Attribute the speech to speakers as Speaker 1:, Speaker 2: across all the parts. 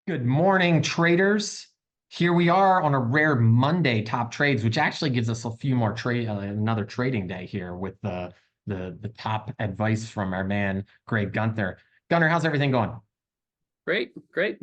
Speaker 1: Good morning, traders. Here we are on a rare Monday top trades, which actually gives us a few more trade, another trading day here with the top advice from our man Greg Gunther. Gunner, how's everything going?
Speaker 2: Great, great.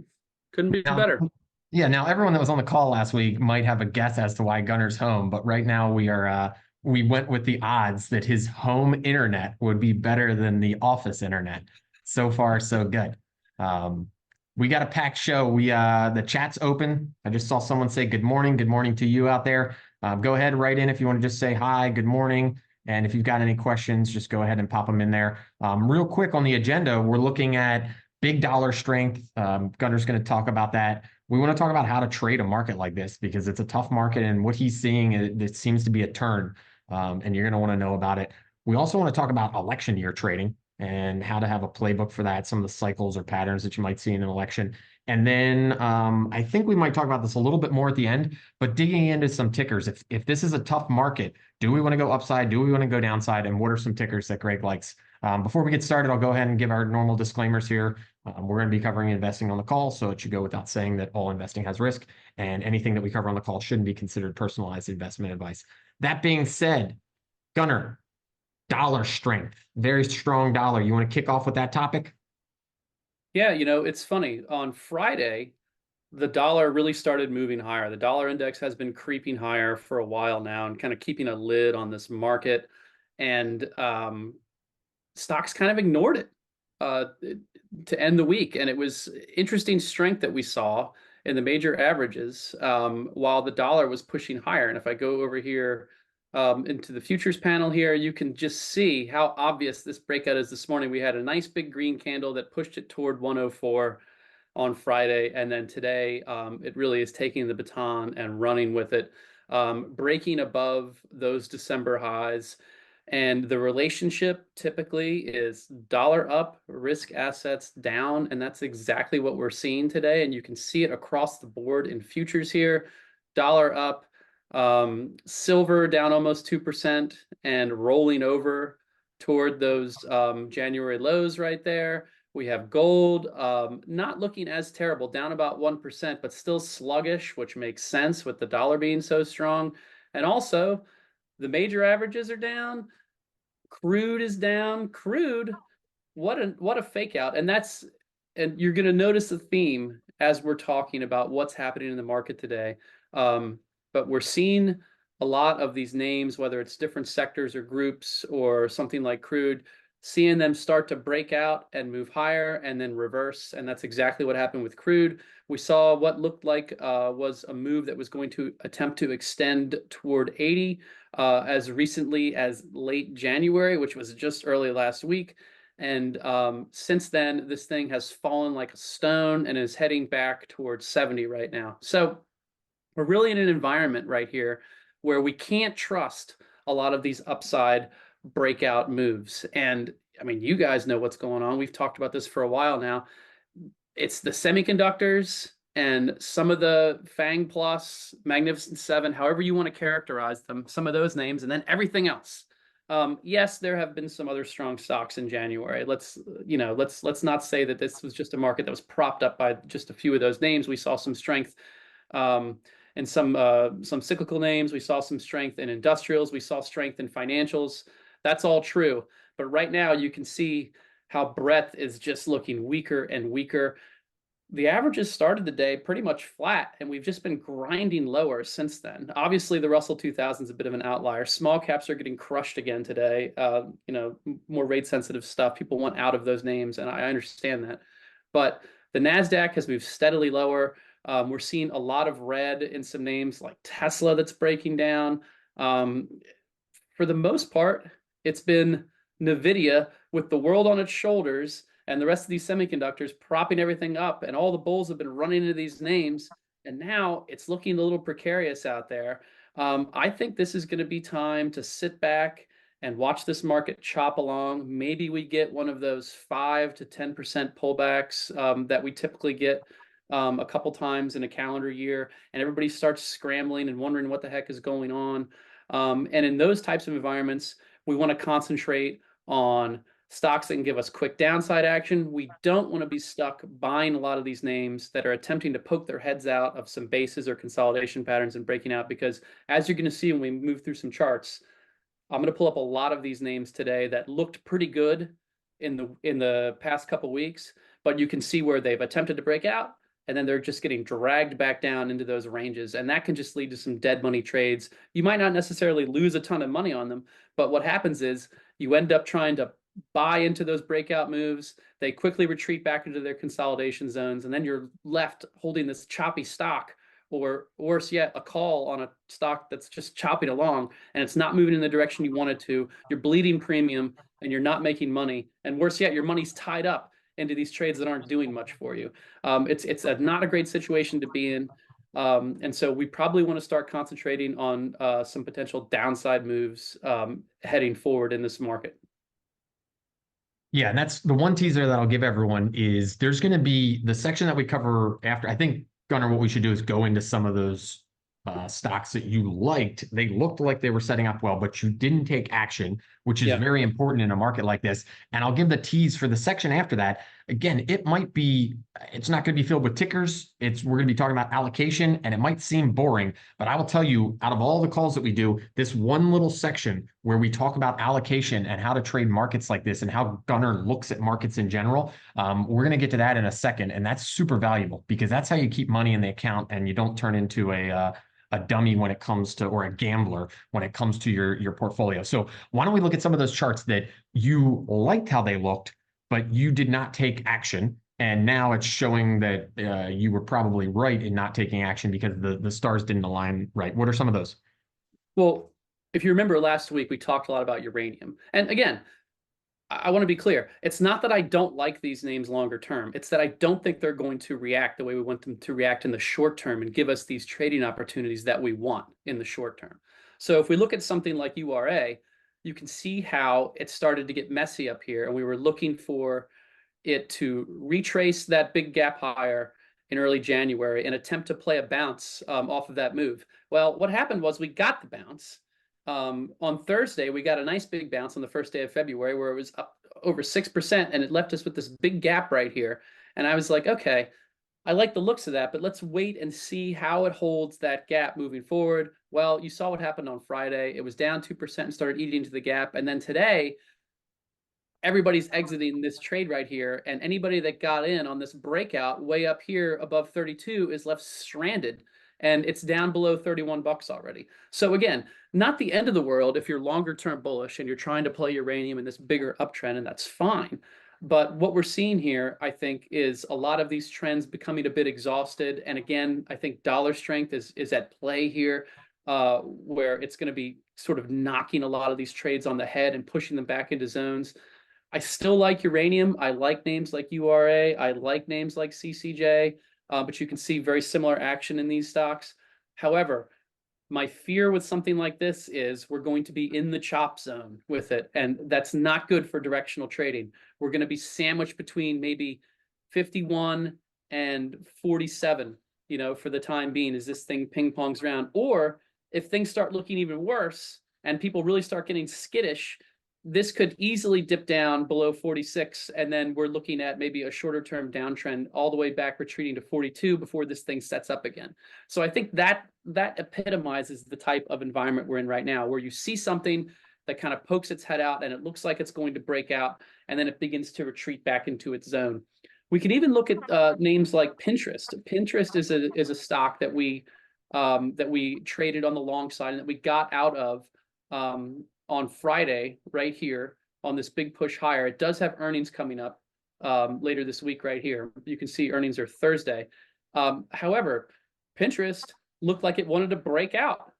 Speaker 2: Couldn't be
Speaker 1: Now,
Speaker 2: better.
Speaker 1: yeah, now everyone that was on the call last week might have a guess as to why Gunner's home, but right now we went with the odds that his home internet would be better than the office internet. So far, so good. Um, we got a packed show. The chat's open. I just saw someone say good morning to you out there. Go ahead, write in if you want to just say hi, good morning. And if you've got any questions, just go ahead and pop them in there. Real quick on the agenda, we're looking at big dollar strength. Gunner's going to talk about that. We want to talk about how to trade a market like this because it's a tough market, and what he's seeing, it seems to be a turn, and you're going to want to know about it. We also want to talk about election year trading and how to have a playbook for that, some of the cycles or patterns that you might see in an election. And then I think we might talk about this a little bit more at the end, but digging into some tickers. If this is a tough market, do we want to go upside? Do we want to go downside? And what are some tickers that Greg likes? Before we get started, I'll go ahead and give our normal disclaimers here. We're going to be covering investing on the call, so it should go without saying that all investing has risk, and anything that we cover on the call shouldn't be considered personalized investment advice. That being said, Gunner, dollar strength, very strong dollar. You want to kick off with that topic?
Speaker 2: Yeah, it's funny. On Friday, the dollar really started moving higher. The dollar index has been creeping higher for a while now and kind of keeping a lid on this market. And stocks kind of ignored it uh, to end the week. And it was interesting strength that we saw in the major averages while the dollar was pushing higher. And if I go over here into the futures panel here, you can just see how obvious this breakout is this morning. We had a nice big green candle that pushed it toward 104 on Friday. And then today, it really is taking the baton and running with it, breaking above those December highs. And the relationship typically is dollar up, risk assets down. And that's exactly what we're seeing today. And you can see it across the board in futures here. Dollar up, silver down almost 2% and rolling over toward those January lows right there. We have gold not looking as terrible, down about 1%, but still sluggish, which makes sense with the dollar being so strong. And also, the major averages are down. Crude is down. Crude, what a fake out. And you're going to notice a theme as we're talking about what's happening in the market today. But we're seeing a lot of these names, whether it's different sectors or groups or something like crude, seeing them start to break out and move higher and then reverse. And that's exactly what happened with crude. We saw what looked like was a move that was going to attempt to extend toward 80 as recently as late January, which was just early last week. And since then, this thing has fallen like a stone and is heading back towards 70 right now. So we're really in an environment right here where we can't trust a lot of these upside breakout moves. And I mean, you guys know what's going on. We've talked about this for a while now. It's the semiconductors and some of the Fang Plus, Magnificent Seven, however you want to characterize them, some of those names, and then everything else. Yes, there have been some other strong stocks in January. Let's not say that this was just a market that was propped up by just a few of those names. We saw some strength in some cyclical names. We saw some strength in industrials. We saw strength in financials. That's all true. But right now, you can see how breadth is just looking weaker and weaker. The averages started the day pretty much flat, and we've just been grinding lower since then. Obviously, the Russell 2000 is a bit of an outlier. Small caps are getting crushed again today. More rate sensitive stuff. People want out of those names, and I understand that. But the NASDAQ has moved steadily lower. We're seeing a lot of red in some names like Tesla that's breaking down. For the most part, it's been NVIDIA with the world on its shoulders and the rest of these semiconductors propping everything up, and all the bulls have been running into these names, and now it's looking a little precarious out there. I think this is going to be time to sit back and watch this market chop along. Maybe we get one of those 5 to 10% pullbacks that we typically get a couple times in a calendar year, and everybody starts scrambling and wondering what the heck is going on. And in those types of environments, we want to concentrate on stocks that can give us quick downside action. We don't want to be stuck buying a lot of these names that are attempting to poke their heads out of some bases or consolidation patterns and breaking out, because as you're going to see when we move through some charts, I'm going to pull up a lot of these names today that looked pretty good in the past couple weeks, but you can see where they've attempted to break out and then they're just getting dragged back down into those ranges, and that can just lead to some dead money trades. You might not necessarily lose a ton of money on them, but what happens is you end up trying to buy into those breakout moves. They quickly retreat back into their consolidation zones, and then you're left holding this choppy stock, or worse yet, a call on a stock that's just chopping along and it's not moving in the direction you want it to. You're bleeding premium and you're not making money. And worse yet, your money's tied up into these trades that aren't doing much for you. It's not a great situation to be in. And so we probably want to start concentrating on some potential downside moves heading forward in this market.
Speaker 1: Yeah, and that's the one teaser that I'll give everyone is there's going to be the section that we cover after. I think, Gunnar, what we should do is go into some of those stocks that you liked. They looked like they were setting up well, but you didn't take action, which is very important in a market like this. And I'll give the tease for the section after that. Again, it's not going to be filled with tickers. We're going to be talking about allocation, and it might seem boring, but I will tell you, out of all the calls that we do, this one little section where we talk about allocation and how to trade markets like this and how Gunnar looks at markets in general, we're going to get to that in a second. And that's super valuable because that's how you keep money in the account and you don't turn into a dummy when it comes to, or a gambler when it comes to your portfolio. So why don't we look at some of those charts that you liked how they looked, but you did not take action. And now it's showing that you were probably right in not taking action because the stars didn't align right. What are some of those?
Speaker 2: Well, if you remember last week, we talked a lot about uranium. And again, I want to be clear. It's not that I don't like these names longer term. It's that I don't think they're going to react the way we want them to react in the short term and give us these trading opportunities that we want in the short term. So if we look at something like URA, you can see how it started to get messy up here, and we were looking for it to retrace that big gap higher in early January and attempt to play a bounce off of that move. Well, what happened was we got the bounce. On Thursday, we got a nice big bounce on the first day of February where it was up over 6%, and it left us with this big gap right here. And I was like, okay, I like the looks of that, but let's wait and see how it holds that gap moving forward. Well, you saw what happened on Friday. It was down 2% and started eating into the gap. And then today, everybody's exiting this trade right here, and anybody that got in on this breakout way up here above 32 is left stranded, and it's down below 31 bucks already. So again, not the end of the world if you're longer term bullish and you're trying to play uranium in this bigger uptrend, and that's fine. But what we're seeing here, I think, is a lot of these trends becoming a bit exhausted. And again, I think dollar strength is at play here, where it's going to be sort of knocking a lot of these trades on the head and pushing them back into zones. I still like uranium. I like names like URA. I like names like CCJ, but you can see very similar action in these stocks. However, my fear with something like this is we're going to be in the chop zone with it, and that's not good for directional trading. We're going to be sandwiched between maybe 51 and 47, for the time being, as this thing ping pongs around. Or if things start looking even worse and people really start getting skittish, this could easily dip down below 46, and then we're looking at maybe a shorter term downtrend all the way back retreating to 42 before this thing sets up again. So I think that epitomizes the type of environment we're in right now, where you see something that kind of pokes its head out and it looks like it's going to break out, and then it begins to retreat back into its zone. We can even look at names like Pinterest. Pinterest is a stock that we traded on the long side and that we got out of on Friday right here on this big push higher. It does have earnings coming up later this week right here. You can see earnings are Thursday. However, Pinterest looked like it wanted to break out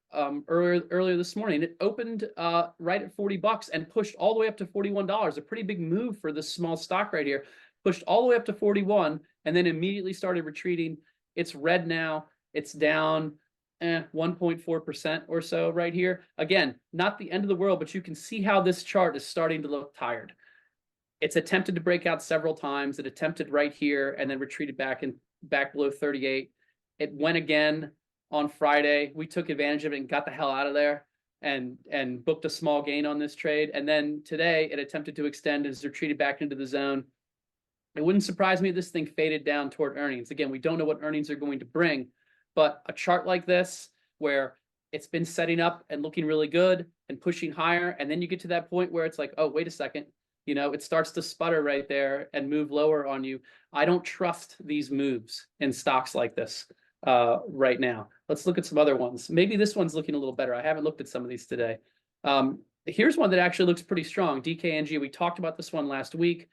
Speaker 2: earlier this morning. It opened right at 40 bucks and pushed all the way up to $41. A pretty big move for this small stock right here. Pushed all the way up to 41 and then immediately started retreating. It's red now. It's down 1.4% or so right here. Again, not the end of the world, but you can see how this chart is starting to look tired. It's attempted to break out several times. It attempted right here and then retreated back below 38. It went again on Friday. We took advantage of it and got the hell out of there. and booked a small gain on this trade. And then today it attempted to extend and has retreated back into the zone. It wouldn't surprise me if this thing faded down toward earnings. Again, we don't know what earnings are going to bring, but a chart like this where it's been setting up and looking really good and pushing higher, and then you get to that point where it's like, oh, wait a second, it starts to sputter right there and move lower on you. I don't trust these moves in stocks like this right now. Let's look at some other ones. Maybe this one's looking a little better. I haven't looked at some of these today. Here's one that actually looks pretty strong. DKNG, we talked about this one last week.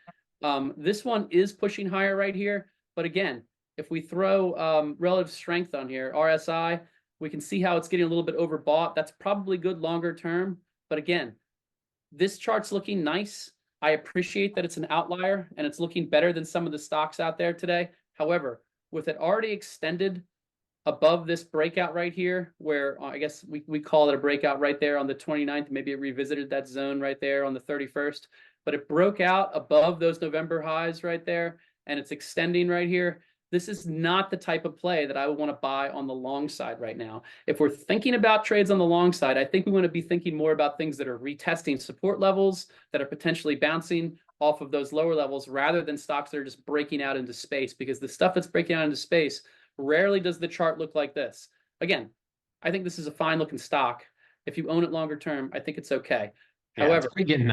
Speaker 2: This one is pushing higher right here. But again, if we throw relative strength on here, RSI, we can see how it's getting a little bit overbought. That's probably good longer term. But again, this chart's looking nice. I appreciate that it's an outlier and it's looking better than some of the stocks out there today. However, with it already extended above this breakout right here, where I guess we call it a breakout right there on the 29th, maybe it revisited that zone right there on the 31st, but it broke out above those November highs right there, and it's extending right here. This is not the type of play that I would want to buy on the long side right now. If we're thinking about trades on the long side, I think we want to be thinking more about things that are retesting support levels, that are potentially bouncing off of those lower levels, rather than stocks that are just breaking out into space, because the stuff that's breaking out into space, rarely does the chart look like this. Again, I think this is a fine looking stock. If you own it longer term, I think it's okay.
Speaker 1: Yeah,
Speaker 2: However,
Speaker 1: it's probably getting,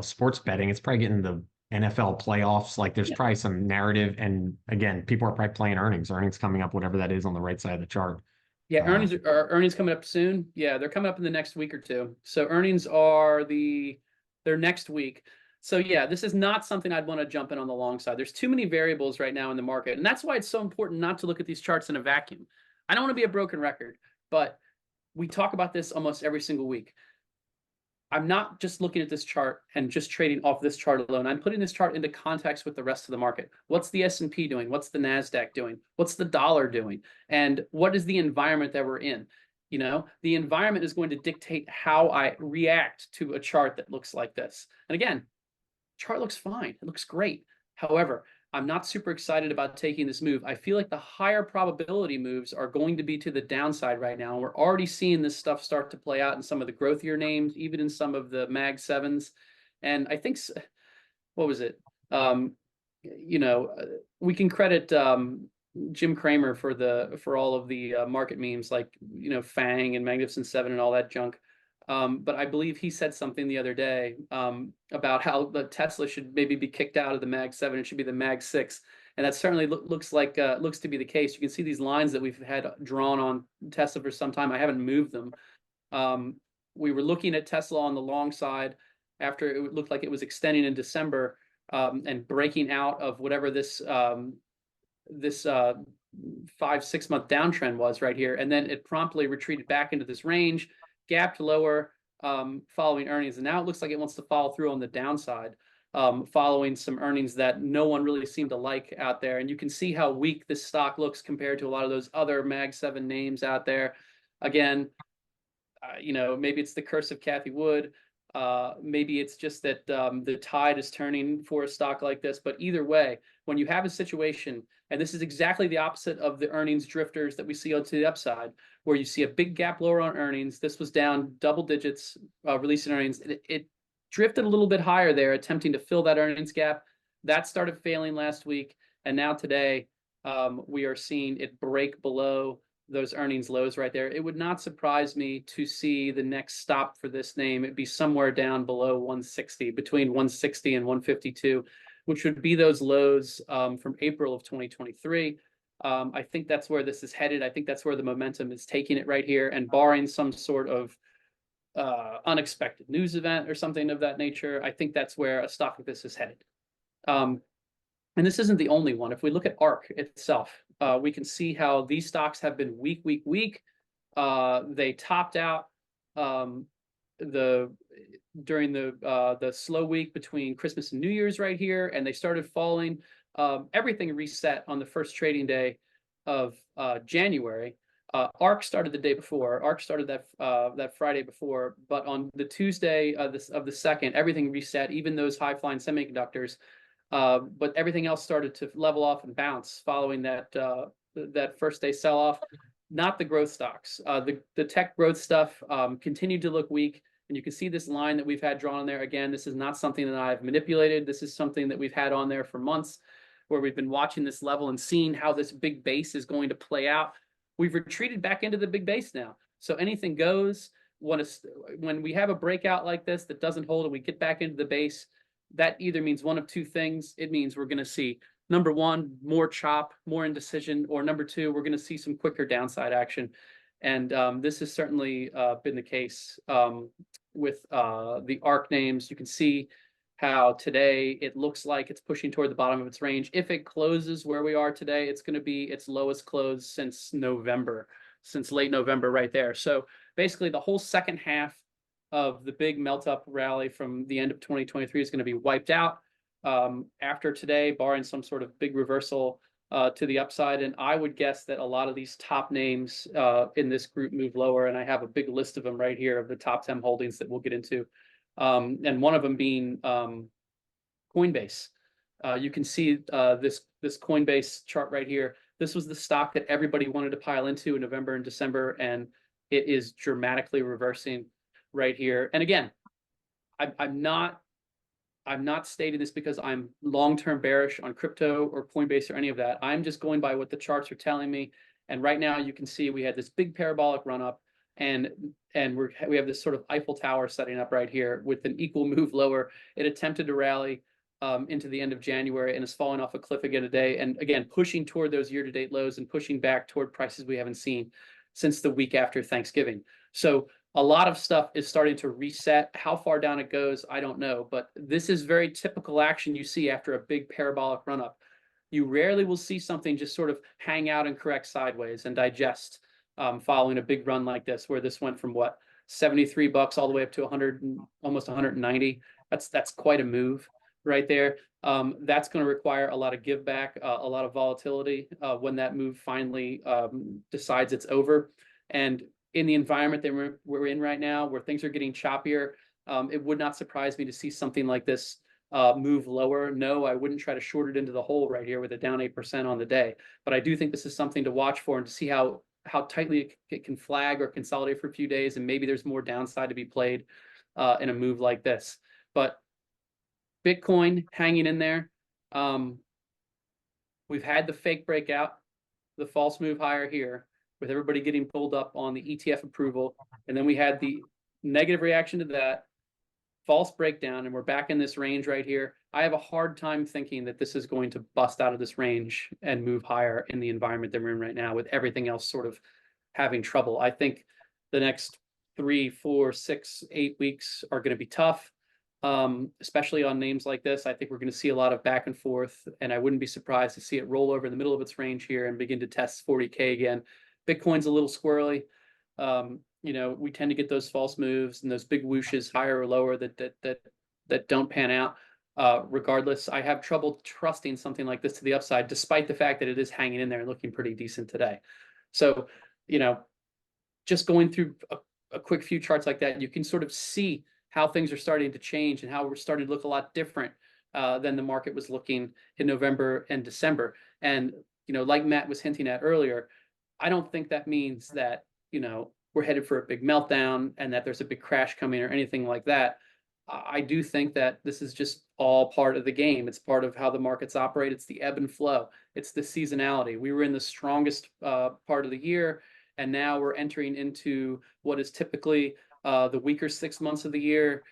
Speaker 1: sports betting. It's probably getting the NFL playoffs. Like there's probably some narrative. And again, people are probably playing earnings coming up, whatever that is on the right side of the chart.
Speaker 2: yeah, earnings coming up soon. Yeah, they're coming up in the next week or two. So earnings are they're next week. So yeah, this is not something I'd want to jump in on the long side. There's too many variables right now in the market. And that's why it's so important not to look at these charts in a vacuum. I don't want to be a broken record, but we talk about this almost every single week. I'm not just looking at this chart and just trading off this chart alone. I'm putting this chart into context with the rest of the market. What's the S&P doing? What's the NASDAQ doing? What's the dollar doing? And what is the environment that we're in? The environment is going to dictate how I react to a chart that looks like this. And again, chart looks fine. It looks great. However, I'm not super excited about taking this move. I feel like the higher probability moves are going to be to the downside right now. We're already seeing this stuff start to play out in some of the growthier names, even in some of the Mag 7s. And I think, what was it? We can credit Jim Cramer for all of the market memes like, FANG and Magnificent Seven and all that junk. But I believe he said something the other day about how the Tesla should maybe be kicked out of the Mag 7. It should be the Mag 6. And that certainly looks to be the case. You can see these lines that we've had drawn on Tesla for some time. I haven't moved them. We were looking at Tesla on the long side after it looked like it was extending in December and breaking out of whatever this 5-6 month downtrend was right here. And then it promptly retreated back into this range, gapped lower following earnings. And now it looks like it wants to follow through on the downside following some earnings that no one really seemed to like out there. And you can see how weak this stock looks compared to a lot of those other Mag 7 names out there. Again, maybe it's the curse of Cathie Wood. Maybe it's just that the tide is turning for a stock like this. But either way, when you have a situation, and this is exactly the opposite of the earnings drifters that we see onto the upside, where you see a big gap lower on earnings. This was down double digits releasing earnings. It drifted a little bit higher there, attempting to fill that earnings gap. That started failing last week. And now today, we are seeing it break below those earnings lows right there. It would not surprise me to see the next stop for this name. It'd be somewhere down below 160, between 160 and 152, which would be those lows from April of 2023. I think that's where this is headed. I think that's where the momentum is taking it right here. And barring some sort of unexpected news event or something of that nature, I think that's where a stock like this is headed. And this isn't the only one. If we look at ARK itself, we can see how these stocks have been weak. They topped out during the slow week between Christmas and New Year's right here, and they started falling. Everything reset on the first trading day of January. ARK started the day before. ARK started that Friday before, but on the Tuesday of the 2nd, everything reset, even those high-flying semiconductors. But everything else started to level off and bounce following that first day sell-off. not the growth stocks. The tech growth stuff continued to look weak. And you can see this line that we've had drawn on there. Again, this is not something that I've manipulated. This is something that we've had on there for months, where we've been watching this level and seeing how this big base is going to play out. We've retreated back into the big base now. So anything goes. When we have a breakout like this that doesn't hold and we get back into the base, that either means one of two things. It means we're going to see, number one, more chop, more indecision, or number two, we're going to see some quicker downside action. And this has certainly been the case with the ARC names. You can see how today it looks like it's pushing toward the bottom of its range. If it closes where we are today, it's going to be its lowest close since November, since late November right there. So basically the whole second half of the big melt up rally from the end of 2023 is going to be wiped out after today, barring some sort of big reversal to the upside. And I would guess that a lot of these top names in this group move lower. And I have a big list of them right here of the top 10 holdings that we'll get into. And one of them being Coinbase. You can see this Coinbase chart right here. This was the stock that everybody wanted to pile into in November and December, and it is dramatically reversing right here. And again, I'm not stating this because I'm long-term bearish on crypto or Coinbase or any of that. I'm just going by what the charts are telling me. And right now you can see we had this big parabolic run up, and we have this sort of Eiffel Tower setting up right here with an equal move lower. It attempted to rally into the end of January and is falling off a cliff again today. And again, pushing toward those year-to-date lows and pushing back toward prices we haven't seen since the week after Thanksgiving. So a lot of stuff is starting to reset. How far down it goes, I don't know. But this is very typical action you see after a big parabolic run-up. You rarely will see something just sort of hang out and correct sideways and digest following a big run like this, where this went from what, $73 all the way up to 100, almost 190. That's quite a move right there. That's going to require a lot of give back, a lot of volatility when that move finally decides it's over. And in the environment that we're in right now, where things are getting choppier, it would not surprise me to see something like this move lower. No, I wouldn't try to short it into the hole right here with it down 8% on the day. But I do think this is something to watch for and to see how tightly it can flag or consolidate for a few days, and maybe there's more downside to be played in a move like this. But Bitcoin hanging in there. We've had the fake breakout, the false move higher here, with everybody getting pulled up on the ETF approval. And then we had the negative reaction to that, false breakdown, and we're back in this range right here. I have a hard time thinking that this is going to bust out of this range and move higher in the environment that we're in right now, with everything else sort of having trouble. I think the next 3, 4, 6, 8 weeks are going to be tough, especially on names like this. I think we're going to see a lot of back and forth, and I wouldn't be surprised to see it roll over in the middle of its range here and begin to test 40K again. Bitcoin's a little squirrely. You know, we tend to get those false moves and those big whooshes higher or lower that don't pan out. Regardless, I have trouble trusting something like this to the upside, despite the fact that it is hanging in there and looking pretty decent today. So, you know, just going through a quick few charts like that, you can sort of see how things are starting to change and how we're starting to look a lot different than the market was looking in November and December. And, you know, like Matt was hinting at earlier, I don't think that means that, you know, we're headed for a big meltdown and that there's a big crash coming or anything like that. I do think that this is just all part of the game. It's part of how the markets operate. It's the ebb and flow. It's the seasonality. We were in the strongest part of the year, and now we're entering into what is typically the weaker 6 months of the year.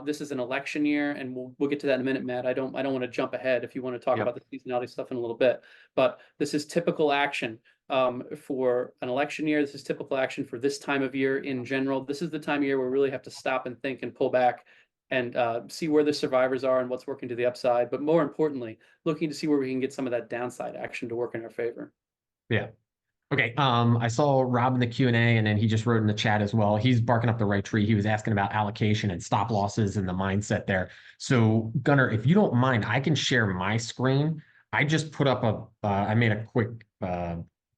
Speaker 2: This is an election year, and we'll get to that in a minute, Matt. I don't want to jump ahead if you want to talk about the seasonality stuff in a little bit, but this is typical action for an election year. This is typical action for this time of year in general. This is the time of year where we really have to stop and think and pull back and see where the survivors are and what's working to the upside. But more importantly, looking to see where we can get some of that downside action to work in our favor.
Speaker 1: Yeah. Okay. I saw Rob in the Q&A, and then he just wrote in the chat as well. He's barking up the right tree. He was asking about allocation and stop losses and the mindset there. So Gunnar, if you don't mind, I can share my screen. I just put up I made a quick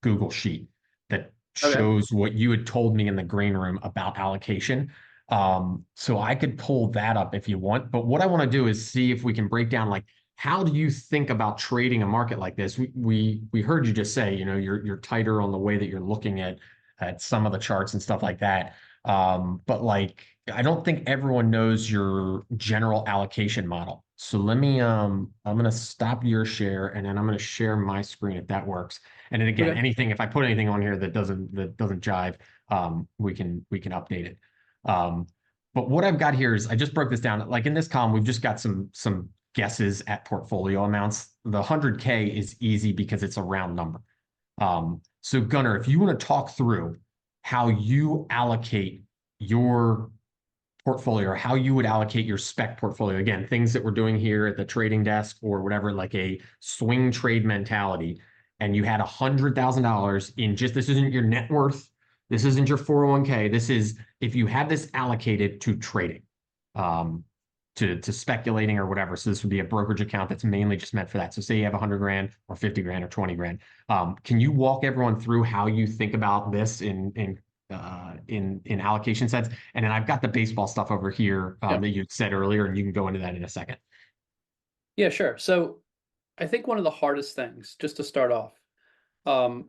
Speaker 1: Google sheet that shows what you had told me in the green room about allocation. So I could pull that up if you want. But what I want to do is see if we can break down like how do you think about trading a market like this? We heard you just say, you're tighter on the way that you're looking at some of the charts and stuff like that. But like, I don't think everyone knows your general allocation model. So I'm gonna stop your share and then I'm gonna share my screen if that works. And then again,
Speaker 2: Okay.
Speaker 1: anything, if I put anything on here that doesn't jive, we can update it. Um, but what I've got here is I just broke this down. Like in this column, we've just got some guesses at portfolio amounts. The 100K is easy because it's a round number. So Gunnar, if you want to talk through how you allocate your portfolio or how you would allocate your spec portfolio, again, things that we're doing here at the trading desk or whatever, like a swing trade mentality, and you had $100,000 in just, this isn't your net worth, this isn't your 401k, this is if you had this allocated to trading, um, to speculating or whatever. So this would be a brokerage account that's mainly just meant for that. So say you have 100 grand or 50 grand or 20 grand. Can you walk everyone through how you think about this in allocation sets? And then I've got the baseball stuff over here
Speaker 2: Yeah.
Speaker 1: that you said earlier, and you can go into that in a second.
Speaker 2: Yeah, sure. So I think one of the hardest things, just to start off, um,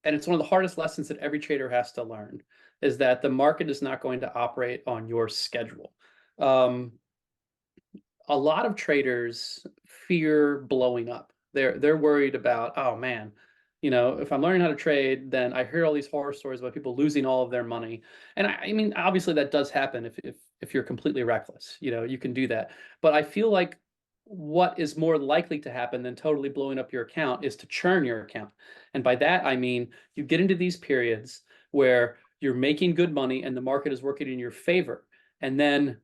Speaker 2: and it's one of the hardest lessons that every trader has to learn, is that the market is not going to operate on your schedule. Um, a lot of traders fear blowing up. They're worried about, oh man, if I'm learning how to trade, then I hear all these horror stories about people losing all of their money. And I mean, obviously that does happen if you're completely reckless. You can do that. But I feel like what is more likely to happen than totally blowing up your account is to churn your account. And by that I mean you get into these periods where you're making good money and the market is working in your favor, and then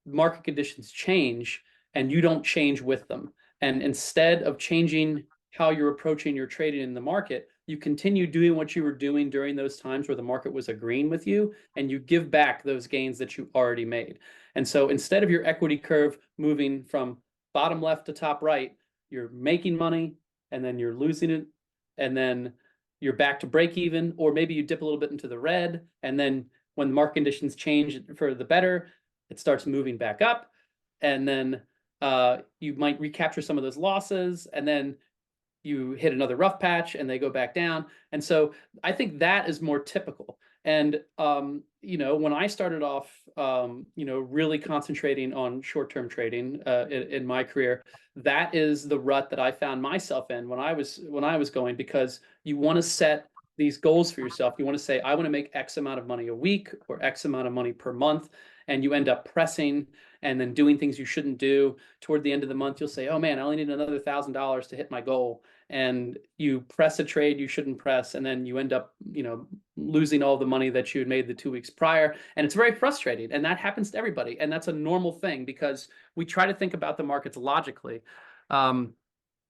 Speaker 2: market conditions change and you don't change with them. And instead of changing how you're approaching your trading in the market, you continue doing what you were doing during those times where the market was agreeing with you, and you give back those gains that you already made. And so instead of your equity curve moving from bottom left to top right, you're making money and then you're losing it, and then you're back to break even, or maybe you dip a little bit into the red, and then when the market conditions change for the better, it starts moving back up, and then you might recapture some of those losses, and then you hit another rough patch and they go back down. And so I think that is more typical. And when I started off, really concentrating on short-term trading in my career, that is the rut that I found myself in when I was going, because you want to set these goals for yourself. You want to say, I want to make X amount of money a week or X amount of money per month, and you end up pressing and then doing things you shouldn't do. Toward the end of the month, you'll say, oh man, I only need another $1,000 to hit my goal. And you press a trade you shouldn't press, and then you end up, losing all the money that you had made the 2 weeks prior. And it's very frustrating. And that happens to everybody. And that's a normal thing because we try to think about the markets logically. And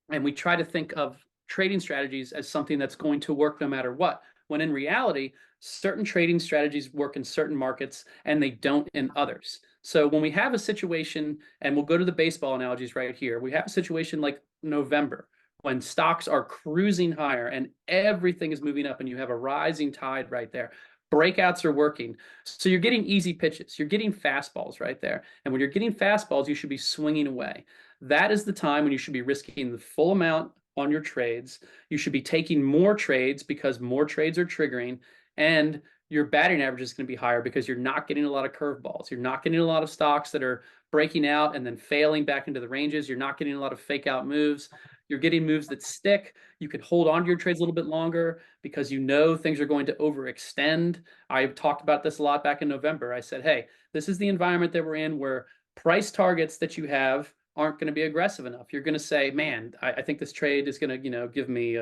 Speaker 2: we try to think of trading strategies as something that's going to work no matter what, when in reality, certain trading strategies work in certain markets and they don't in others. So when we have a situation, and we'll go to the baseball analogies right here, we have a situation like November, when stocks are cruising higher and everything is moving up and you have a rising tide right there. Breakouts are working. So you're getting easy pitches. You're getting fastballs right there. And when you're getting fastballs, you should be swinging away. That is the time when you should be risking the full amount on your trades. You should be taking more trades because more trades are triggering, and your batting average is going to be higher because you're not getting a lot of curveballs. You're not getting a lot of stocks that are breaking out and then failing back into the ranges. You're not getting a lot of fake out moves. You're getting moves that stick. You can hold on to your trades a little bit longer because things are going to overextend. I've talked about this a lot back in November. I said, hey, this is the environment that we're in where price targets that you have aren't going to be aggressive enough. You're going to say, man, I think this trade is going to, give me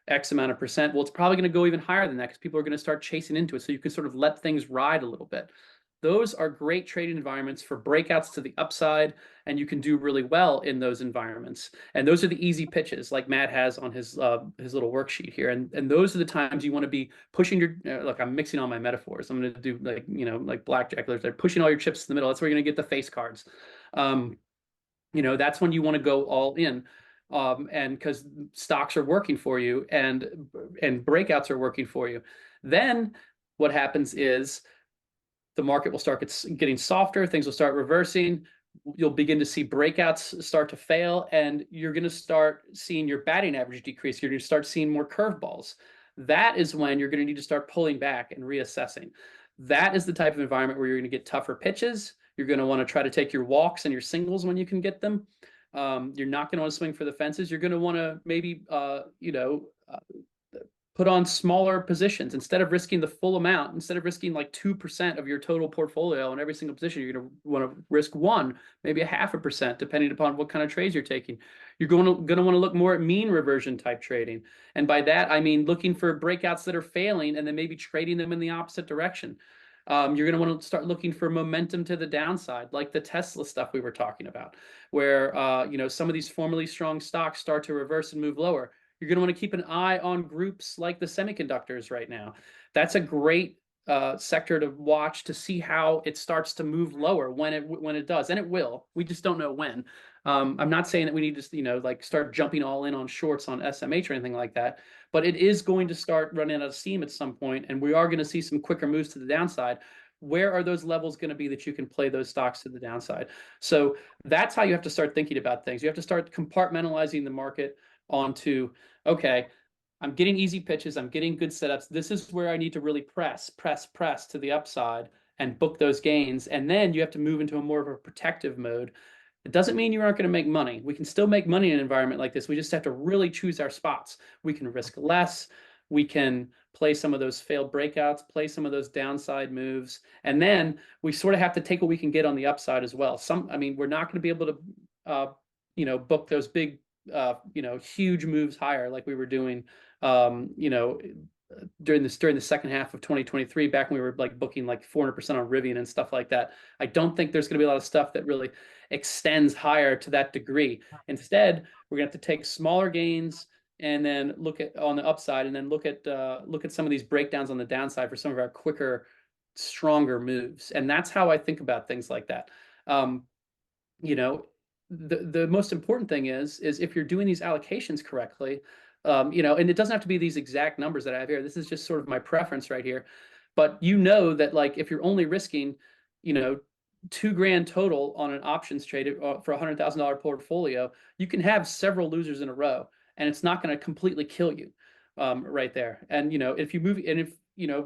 Speaker 2: X amount of percent. Well, it's probably going to go even higher than that because people are going to start chasing into it. So you can sort of let things ride a little bit. Those are great trading environments for breakouts to the upside, and you can do really well in those environments. And those are the easy pitches, like Matt has on his little worksheet here. And those are the times you want to be pushing your. Look, I'm mixing all my metaphors. I'm going to do like blackjack. They're pushing all your chips in the middle. That's where you're going to get the face cards. That's when you want to go all in. And because stocks are working for you and breakouts are working for you. Then what happens is the market will start getting softer, things will start reversing, You'll begin to see breakouts start to fail, and you're going to start seeing your batting average decrease. You're going to start seeing more curveballs. That is when you're going to need to start pulling back and reassessing. That is the type of environment where you're going to get tougher pitches. You're going to want to try to take your walks and your singles when you can get them. You're not going to want to swing for the fences. You're going to want to maybe, put on smaller positions instead of risking the full amount. Instead of risking like 2% of your total portfolio in every single position, you're going to want to risk 1, maybe a 0.5%, depending upon what kind of trades you're taking. You're going to want to look more at mean reversion type trading. And by that, I mean looking for breakouts that are failing and then maybe trading them in the opposite direction. You're going to want to start looking for momentum to the downside, like the Tesla stuff we were talking about, where some of these formerly strong stocks start to reverse and move lower. You're going to want to keep an eye on groups like the semiconductors right now. That's a great sector to watch to see how it starts to move lower when it does, and it will. We just don't know when. I'm not saying that we need to like start jumping all in on shorts on SMH or anything like that, but it is going to start running out of steam at some point, and we are going to see some quicker moves to the downside. Where are those levels going to be that you can play those stocks to the downside? So that's how you have to start thinking about things. You have to start compartmentalizing the market onto, okay, I'm getting easy pitches, I'm getting good setups. This is where I need to really press to the upside and book those gains. And then you have to move into a more of a protective mode. It doesn't mean you aren't going to make money. We can still make money in an environment like this. We just have to really choose our spots. We can risk less. We can play some of those failed breakouts, play some of those downside moves. And then we sort of have to take what we can get on the upside as well. We're not going to be able to, book those big huge moves higher like we were doing, during the second half of 2023, back when we were like booking like 400% on Rivian and stuff like that. I don't think there's going to be a lot of stuff that really extends higher to that degree. Instead, we're going to have to take smaller gains and then look at on the upside, and then look at some of these breakdowns on the downside for some of our quicker, stronger moves. And that's how I think about things like that. The most important thing is if you're doing these allocations correctly, and it doesn't have to be these exact numbers that I have here. This is just sort of my preference right here. But that like if you're only risking, $2,000 total on an options trade for $100,000 portfolio, you can have several losers in a row, and it's not going to completely kill you, right there. And if you move, and if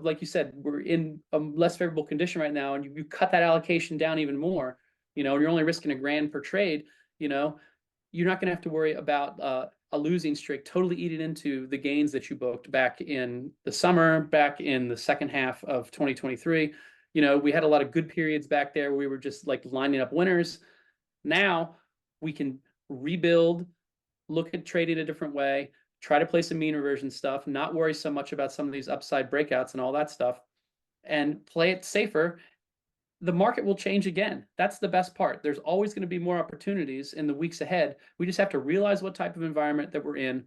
Speaker 2: like you said, we're in a less favorable condition right now, and you cut that allocation down even more, and you're only risking $1,000 per trade, you're not going to have to worry about a losing streak totally eating into the gains that you booked back in the summer, back in the second half of 2023. We had a lot of good periods back there where we were just like lining up winners. Now we can rebuild, look at trading a different way, try to play some mean reversion stuff, not worry so much about some of these upside breakouts and all that stuff, and play it safer. The market will change again. That's the best part. There's always going to be more opportunities in the weeks ahead. We just have to realize what type of environment that we're in,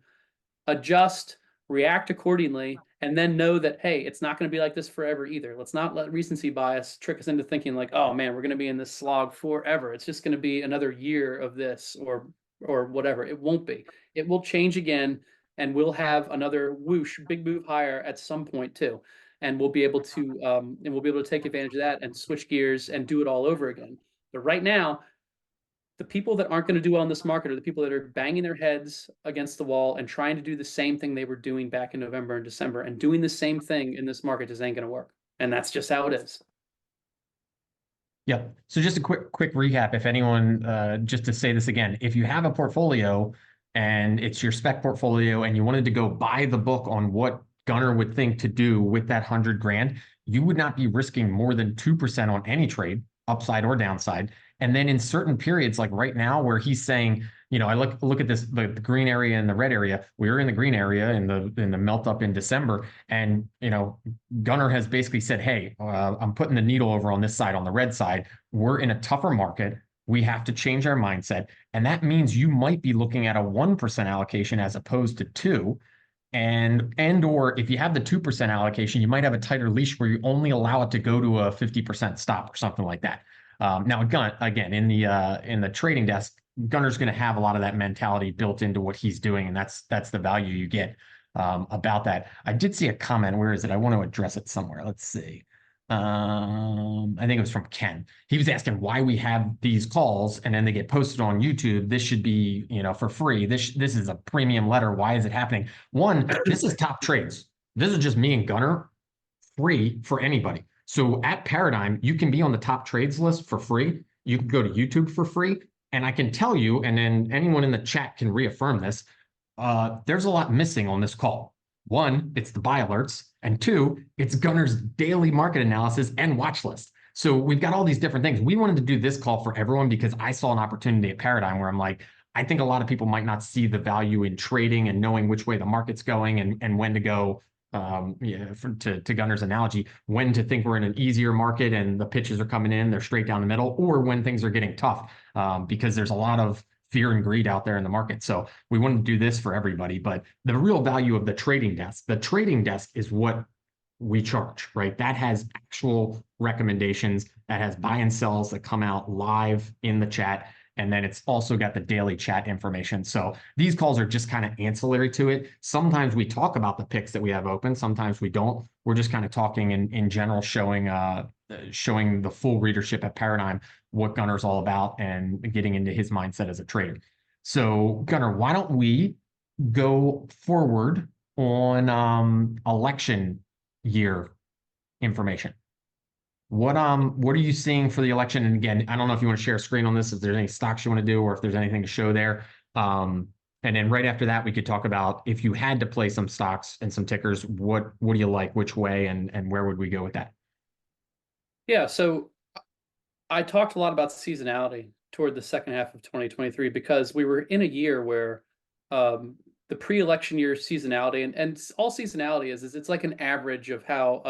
Speaker 2: adjust, react accordingly, and then know that, hey, it's not going to be like this forever either. Let's not let recency bias trick us into thinking like, oh man, we're going to be in this slog forever. It's just going to be another year of this or whatever. It won't be. It will change again, and we'll have another whoosh, big move higher at some point too. And we'll be able to take advantage of that and switch gears and do it all over again. But right now, the people that aren't going to do well in this market are the people that are banging their heads against the wall and trying to do the same thing they were doing back in November and December, and doing the same thing in this market just ain't going to work. And that's just how it is.
Speaker 1: Yep. So just a quick recap, if anyone, just to say this again, if you have a portfolio and it's your spec portfolio and you wanted to go buy the book on what Gunnar would think to do with that $100,000, you would not be risking more than 2% on any trade, upside or downside. And then in certain periods, like right now, where he's saying, I look at this, the green area and the red area. We were in the green area in the melt up in December, and Gunnar has basically said, hey, I'm putting the needle over on this side, on the red side. We're in a tougher market. We have to change our mindset, and that means you might be looking at a 1% allocation as opposed to 2%. Or if you have the 2% allocation, you might have a tighter leash where you only allow it to go to a 50% stop or something like that. Now, again, in the trading desk, Gunnar's going to have a lot of that mentality built into what he's doing, and that's the value you get about that. I did see a comment. Where is it? I want to address it somewhere. Let's see. I think it was from Ken. He was asking why we have these calls and then they get posted on YouTube. This should be, for free. This is a premium letter. Why is it happening? One, this is top trades. This is just me and Gunner, free for anybody. So at Paradigm, you can be on the top trades list for free. You can go to YouTube for free. And I can tell you, and then anyone in the chat can reaffirm this, there's a lot missing on this call. One, it's the buy alerts, and two, it's Gunner's daily market analysis and watch list. So we've got all these different things. We wanted to do this call for everyone because I saw an opportunity at Paradigm where I'm like, I think a lot of people might not see the value in trading and knowing which way the market's going and when to go. To Gunner's analogy, when to think we're in an easier market and the pitches are coming in, they're straight down the middle, or when things are getting tough, because there's a lot of fear and greed out there in the market. So we wanted to do this for everybody. But the real value of the trading desk is what we charge, right? That has actual recommendations, that has buy and sells that come out live in the chat. And then it's also got the daily chat information. So these calls are just kind of ancillary to it. Sometimes we talk about the picks that we have open. Sometimes we don't. We're just kind of talking in general, showing the full readership at Paradigm what Gunner's all about and getting into his mindset as a trader. So Gunner, why don't we go forward on election year information? What are you seeing for the election? And again, I don't know if you want to share a screen on this, if there's any stocks you want to do, or if there's anything to show there. And then right after that, we could talk about if you had to play some stocks and some tickers, what do you like, which way, and where would we go with that?
Speaker 2: Yeah, so I talked a lot about seasonality toward the second half of 2023 because we were in a year where the pre-election year seasonality and all seasonality is it's like an average of how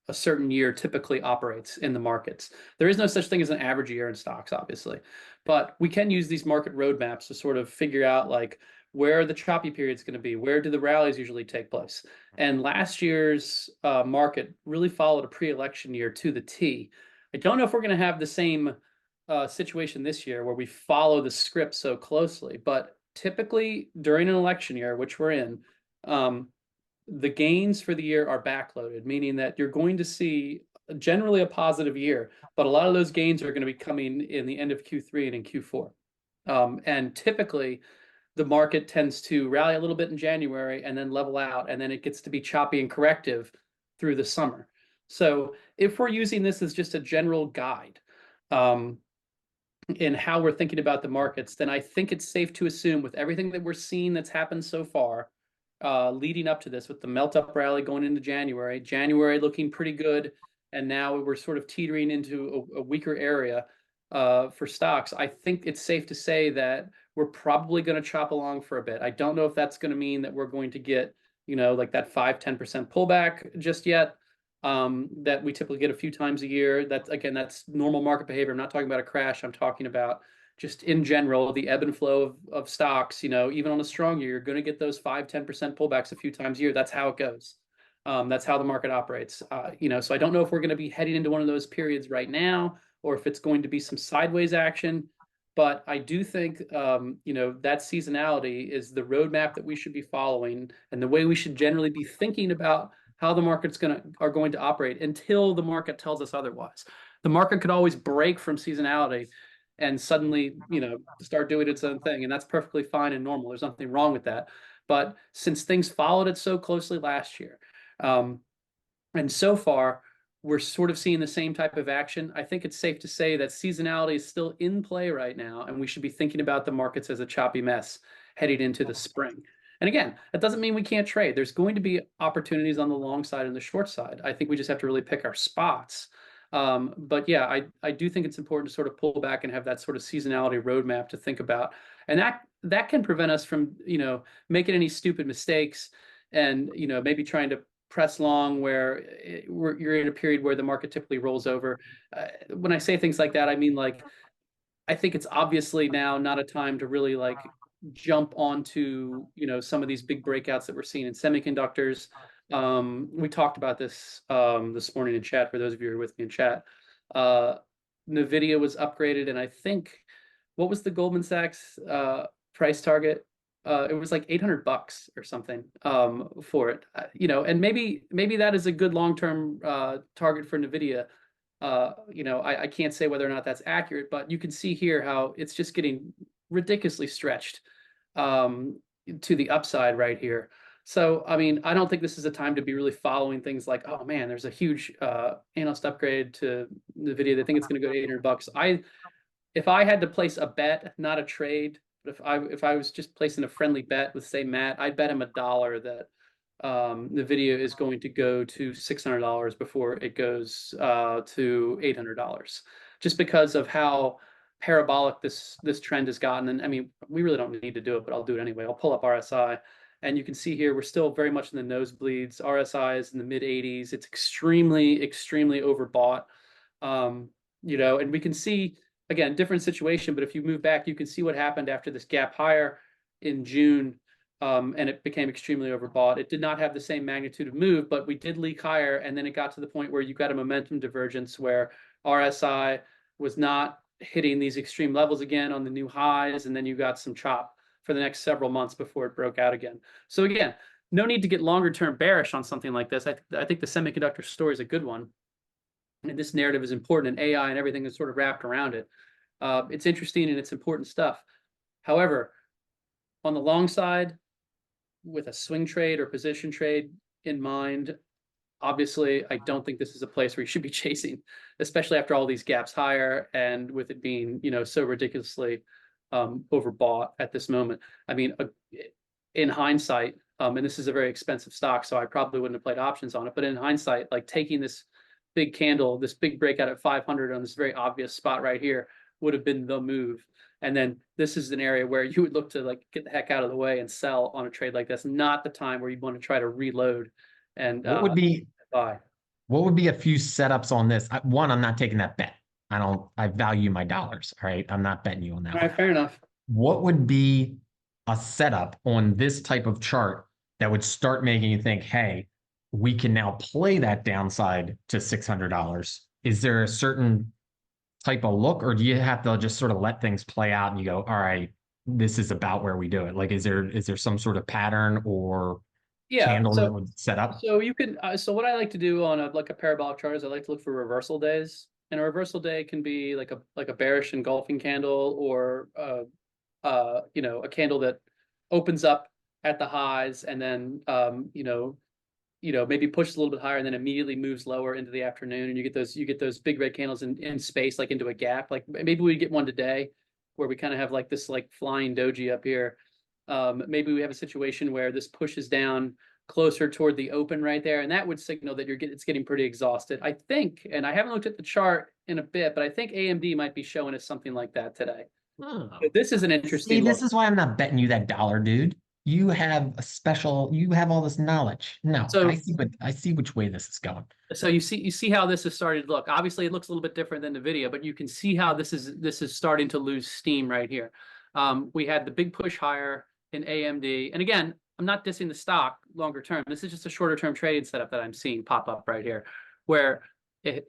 Speaker 2: a certain year typically operates in the markets. There is no such thing as an average year in stocks, obviously, but we can use these market roadmaps to sort of figure out like where are the choppy periods going to be, where do the rallies usually take place. And last year's market really followed a pre-election year to the T. I don't know if we're going to have the same situation this year where we follow the script so closely, but typically during an election year, which we're in, the gains for the year are backloaded, meaning that you're going to see generally a positive year, but a lot of those gains are going to be coming in the end of Q3 and in Q4. And typically, the market tends to rally a little bit in January and then level out, and then it gets to be choppy and corrective through the summer. So if we're using this as just a general guide in how we're thinking about the markets, then I think it's safe to assume with everything that we're seeing that's happened so far, leading up to this with the melt-up rally going into January looking pretty good, and now we're sort of teetering into a weaker area for stocks. I think it's safe to say that we're probably going to chop along for a bit. I don't know if that's going to mean that we're going to get, like that 5-10% pullback just yet, that we typically get a few times a year. That's normal market behavior. I'm not talking about a crash. I'm talking about just in general, the ebb and flow of stocks. Even on a strong year, you're going to get those 5-10% pullbacks a few times a year. That's how it goes. That's how the market operates. So I don't know if we're going to be heading into one of those periods right now, or if it's going to be some sideways action. But I do think, that seasonality is the roadmap that we should be following and the way we should generally be thinking about how the market's are going to operate until the market tells us otherwise. The market could always break from seasonality and suddenly, start doing its own thing. And that's perfectly fine and normal. There's nothing wrong with that. But since things followed it so closely last year, and so far, we're sort of seeing the same type of action. I think it's safe to say that seasonality is still in play right now, and we should be thinking about the markets as a choppy mess heading into the spring. And again, that doesn't mean we can't trade. There's going to be opportunities on the long side and the short side. I think we just have to really pick our spots. But yeah, I do think it's important to sort of pull back and have that sort of seasonality roadmap to think about. And that can prevent us from, making any stupid mistakes and, maybe trying to press long where you're in a period where the market typically rolls over. When I say things like that, I mean, like, I think it's obviously now not a time to really like jump onto, some of these big breakouts that we're seeing in semiconductors. We talked about this this morning in chat, for those of you who are with me in chat. NVIDIA was upgraded, and I think, what was the Goldman Sachs price target? it was like $800 or something for it. And maybe that is a good long-term target for NVIDIA. I can't say whether or not that's accurate, but you can see here how it's just getting ridiculously stretched to the upside right here. So, I mean, I don't think this is a time to be really following things like, oh man, there's a huge analyst upgrade to NVIDIA. They think it's going to go to $800. If I had to place a bet, not a trade, but if I was just placing a friendly bet with, say, Matt, I'd bet him $1 that NVIDIA is going to go to $600 before it goes to $800, just because of how parabolic this trend has gotten. And I mean, we really don't need to do it, but I'll do it anyway. I'll pull up RSI, and you can see here we're still very much in the nosebleeds. RSI is in the mid 80s. It's extremely, extremely overbought. And we can see, again, different situation, but if you move back, you can see what happened after this gap higher in June, and it became extremely overbought. It did not have the same magnitude of move, but we did leak higher, and then it got to the point where you got a momentum divergence where RSI was not hitting these extreme levels again on the new highs, and then you got some chop for the next several months before it broke out again. So again, no need to get longer term bearish on something like this. I think the semiconductor story is a good one. And this narrative is important, and AI and everything is sort of wrapped around it. It's interesting and it's important stuff. However, on the long side, with a swing trade or position trade in mind, obviously, I don't think this is a place where you should be chasing, especially after all these gaps higher and with it being, so ridiculously overbought at this moment. I mean, in hindsight, and this is a very expensive stock, so I probably wouldn't have played options on it. But in hindsight, like taking this big candle, this big breakout at 500 on this very obvious spot right here would have been the move. And then this is an area where you would look to like get the heck out of the way and sell on a trade like this. Not the time where you want to try to reload and buy.
Speaker 1: What would be a few setups on this? One, I'm not taking that bet. I value my dollars. All right. I'm not betting you on that
Speaker 2: All
Speaker 1: one.
Speaker 2: right, fair enough.
Speaker 1: What would be a setup on this type of chart that would start making you think, hey, we can now play that downside to $600? Is there a certain type of look, or do you have to just sort of let things play out and you go, all right, this is about where we do it? Like, is there some sort of pattern or
Speaker 2: Yeah.
Speaker 1: candle that
Speaker 2: So
Speaker 1: would set up?
Speaker 2: so you can so what I like to do on a parabolic chart is I like to look for reversal days. And a reversal day can be like a bearish engulfing candle, or a candle that opens up at the highs and then maybe pushes a little bit higher and then immediately moves lower into the afternoon, and you get those big red candles in space, like into a gap. Like maybe we get one today where we kind of have like this like flying doji up here. Maybe we have a situation where this pushes down closer toward the open right there, and that would signal that it's getting pretty exhausted. I think, and I haven't looked at the chart in a bit, but I think AMD might be showing us something like that today.
Speaker 1: Oh.
Speaker 2: But this is an
Speaker 1: See,
Speaker 2: interesting
Speaker 1: this
Speaker 2: look.
Speaker 1: is why I'm not betting you that dollar, dude. You have all this knowledge. No,
Speaker 2: So
Speaker 1: I see which way this is going.
Speaker 2: So you see how this is starting to look. Obviously, it looks a little bit different than the video, but you can see how this is starting to lose steam right here. We had the big push higher in AMD, and again, I'm not dissing the stock longer term. This is just a shorter term trading setup that I'm seeing pop up right here, where it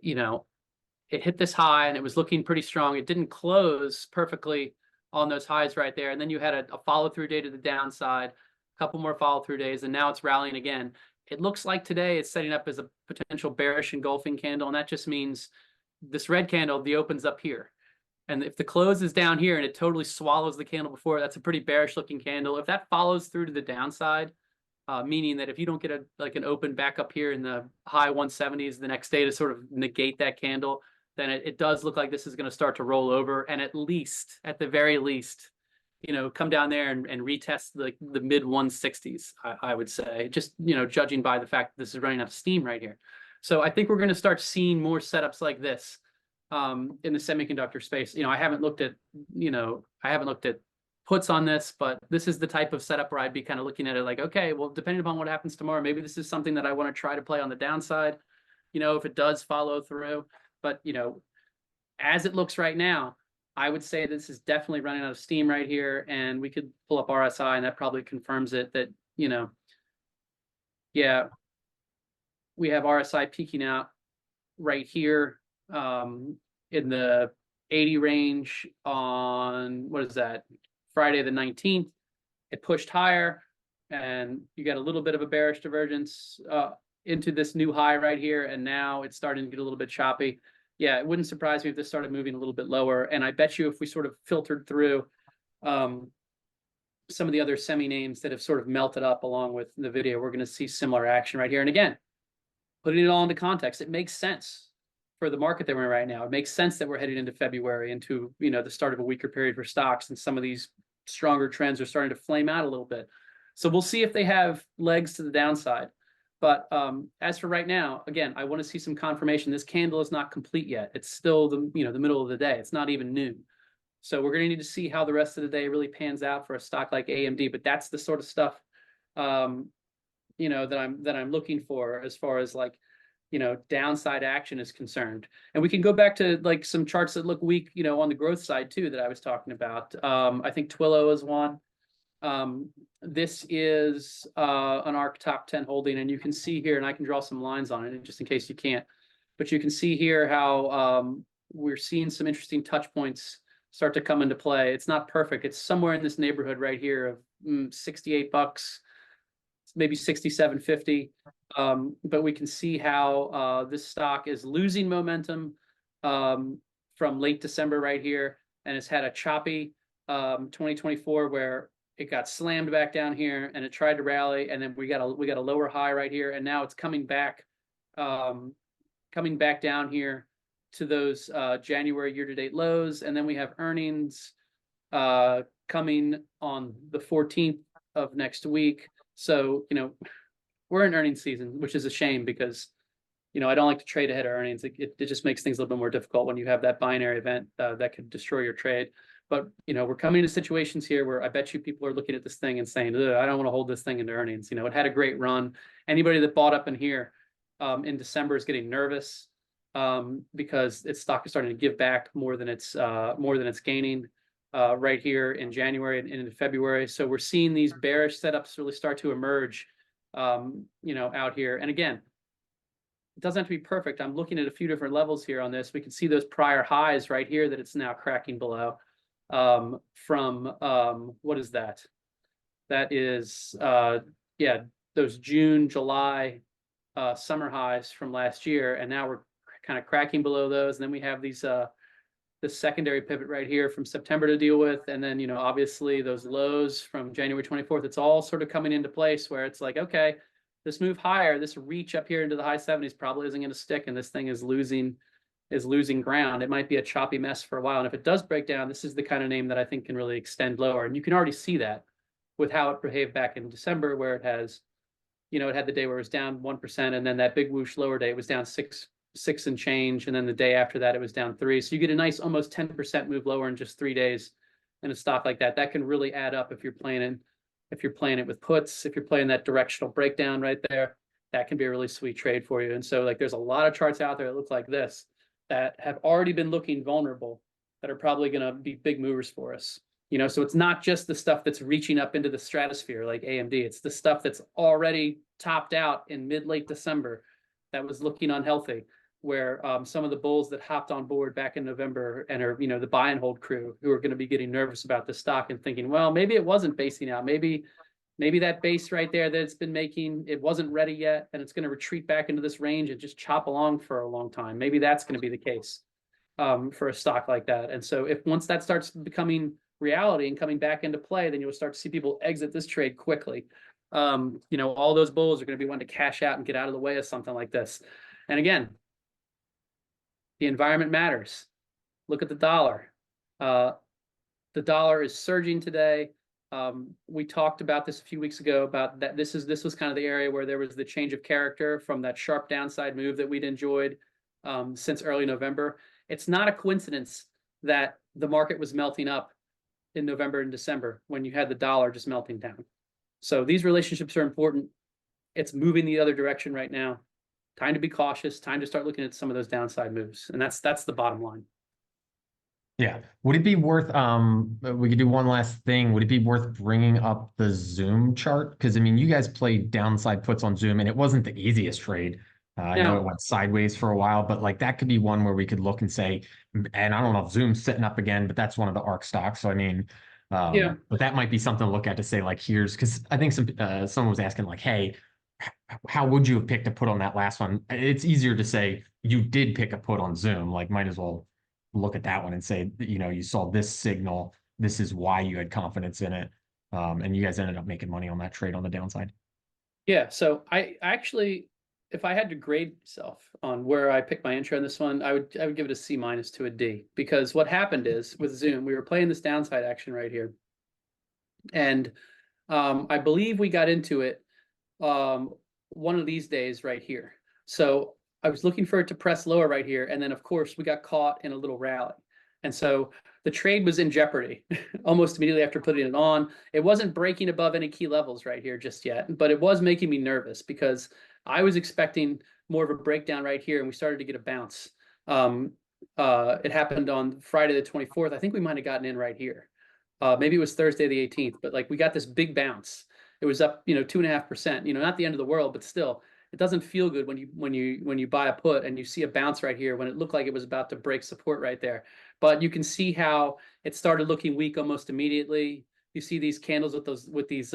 Speaker 2: hit this high and it was looking pretty strong. It didn't close perfectly on those highs right there, and then you had a follow through day to the downside, a couple more follow through days, and now it's rallying again. It looks like today it's setting up as a potential bearish engulfing candle, and that just means this red candle, the open's up here. And if the close is down here and it totally swallows the candle before, that's a pretty bearish looking candle. If that follows through to the downside, meaning that if you don't get an open back up here in the high 170s the next day to sort of negate that candle, then it does look like this is going to start to roll over, and at the very least, come down there and retest the mid 160s, I would say, just, judging by the fact that this is running out of steam right here. So I think we're going to start seeing more setups like this in the semiconductor space. I haven't looked at puts on this, but this is the type of setup where I'd be kind of looking at it like, okay, well, depending upon what happens tomorrow, maybe this is something that I want to try to play on the downside, if it does follow through. But, as it looks right now, I would say this is definitely running out of steam right here, and we could pull up RSI, and that probably confirms it that, yeah, we have RSI peaking out right here in the 80 range on, what is that, Friday the 19th. it pushed higher, and you got a little bit of a bearish divergence into this new high right here, and now it's starting to get a little bit choppy. Yeah, it wouldn't surprise me if this started moving a little bit lower, and I bet you if we sort of filtered through some of the other semi names that have sort of melted up along with NVIDIA, we're going to see similar action right here. And again, putting it all into context, it makes sense for the market that we're in right now. It makes sense that we're heading into February, into the start of a weaker period for stocks, and some of these stronger trends are starting to flame out a little bit. So we'll see if they have legs to the downside. But as for right now, again, I want to see some confirmation. This candle is not complete yet. It's still the middle of the day. It's not even noon. So we're going to need to see how the rest of the day really pans out for a stock like AMD. But that's the sort of stuff, that I'm looking for as far as like, downside action is concerned. And we can go back to like some charts that look weak, on the growth side too, that I was talking about. I think TWLO is one. This is an ARC top 10 holding, and you can see here, and I can draw some lines on it just in case you can't, but you can see here how we're seeing some interesting touch points start to come into play. It's not perfect. It's somewhere in this neighborhood right here of $68, maybe 67.50. But we can see how this stock is losing momentum from late December right here, and it's had a choppy 2024 where it got slammed back down here and it tried to rally, and then we got a lower high right here, and now it's coming back down here to those January year-to-date lows. And then we have earnings coming on the 14th of next week. So, we're in earnings season, which is a shame because, I don't like to trade ahead of earnings. It just makes things a little bit more difficult when you have that binary event that could destroy your trade. But, we're coming to situations here where I bet you people are looking at this thing and saying, I don't want to hold this thing into earnings. It had a great run. Anybody that bought up in here in December is getting nervous because its stock is starting to give back more than it's gaining right here in January and into February. So we're seeing these bearish setups really start to emerge, out here. And again, it doesn't have to be perfect. I'm looking at a few different levels here on this. We can see those prior highs right here that it's now cracking below from what is that? That is, those June, July summer highs from last year. And now we're kind of cracking below those. And then we have these this secondary pivot right here from September to deal with. And then, obviously those lows from January 24th, it's all sort of coming into place where it's like, okay, this move higher, this reach up here into the high 70s probably isn't going to stick. And this thing is losing ground. It might be a choppy mess for a while. And if it does break down, this is the kind of name that I think can really extend lower. And you can already see that with how it behaved back in December, where it has, it had the day where it was down 1%. And then that big whoosh lower day, it was down six and change, and then the day after that it was down 3. So you get a nice almost 10% move lower in just 3 days in a stock like that. That can really add up if you're playing it with puts, if you're playing that directional breakdown right there. That can be a really sweet trade for you. And so like there's a lot of charts out there that look like this that have already been looking vulnerable that are probably going to be big movers for us. So it's not just the stuff that's reaching up into the stratosphere like AMD. It's the stuff that's already topped out in mid-late December that was looking unhealthy, where some of the bulls that hopped on board back in November and are, the buy and hold crew who are going to be getting nervous about the stock and thinking, well, maybe it wasn't basing out. Maybe that base right there that it's been making, it wasn't ready yet, and it's going to retreat back into this range and just chop along for a long time. Maybe that's going to be the case for a stock like that. And so if once that starts becoming reality and coming back into play, then you'll start to see people exit this trade quickly. All those bulls are going to be wanting to cash out and get out of the way of something like this. And again, the environment matters. Look at the dollar. The dollar is surging today. We talked about this a few weeks ago about that. This was kind of the area where there was the change of character from that sharp downside move that we'd enjoyed since early November. It's not a coincidence that the market was melting up in November and December when you had the dollar just melting down. So these relationships are important. It's moving the other direction right now. Time to be cautious, time to start looking at some of those downside moves. And that's the bottom line.
Speaker 1: Yeah. Would it be worth, we could do one last thing. Would it be worth bringing up the Zoom chart? Because, you guys played downside puts on Zoom and it wasn't the easiest trade. I know it went sideways for a while, but like that could be one where we could look and say, and I don't know if Zoom's sitting up again, but that's one of the ARC stocks. So,
Speaker 2: Yeah.
Speaker 1: But that might be something to look at to say like, here's because I think someone was asking like, hey, how would you have picked a put on that last one? It's easier to say you did pick a put on Zoom. Like, might as well look at that one and say, you saw this signal. This is why you had confidence in it. And you guys ended up making money on that trade on the downside.
Speaker 2: Yeah, so I actually, if I had to grade myself on where I picked my entry on this one, I would give it a C minus to a D, because what happened is with Zoom, we were playing this downside action right here, and I believe we got into it um, one of these days right here. So I was looking for it to press lower right here, and then of course we got caught in a little rally, and so the trade was in jeopardy almost immediately after putting it on. It wasn't breaking above any key levels right here just yet, but it was making me nervous because I was expecting more of a breakdown right here, and we started to get a bounce. It happened on Friday the 24th. I think we might have gotten in right here. Maybe it was Thursday the 18th, but like we got this big bounce. It was up, 2.5%. Not the end of the world, but still, it doesn't feel good when you buy a put and you see a bounce right here when it looked like it was about to break support right there. But you can see how it started looking weak almost immediately. You see these candles with these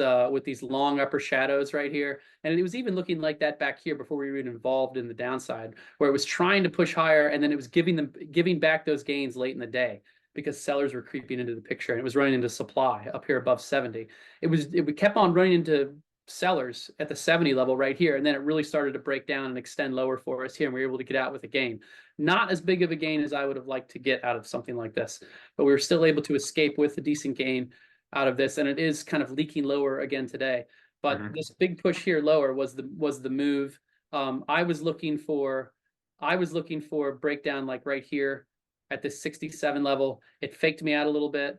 Speaker 2: long upper shadows right here, and it was even looking like that back here before we were even involved in the downside, where it was trying to push higher, and then it was giving back those gains late in the day because sellers were creeping into the picture, and it was running into supply up here above 70. It kept on running into sellers at the 70 level right here, and then it really started to break down and extend lower for us here, and we were able to get out with a gain. Not as big of a gain as I would have liked to get out of something like this, but we were still able to escape with a decent gain out of this, and it is kind of leaking lower again today. But this big push here lower was the move. I was looking for a breakdown like right here at this 67 level. It faked me out a little bit.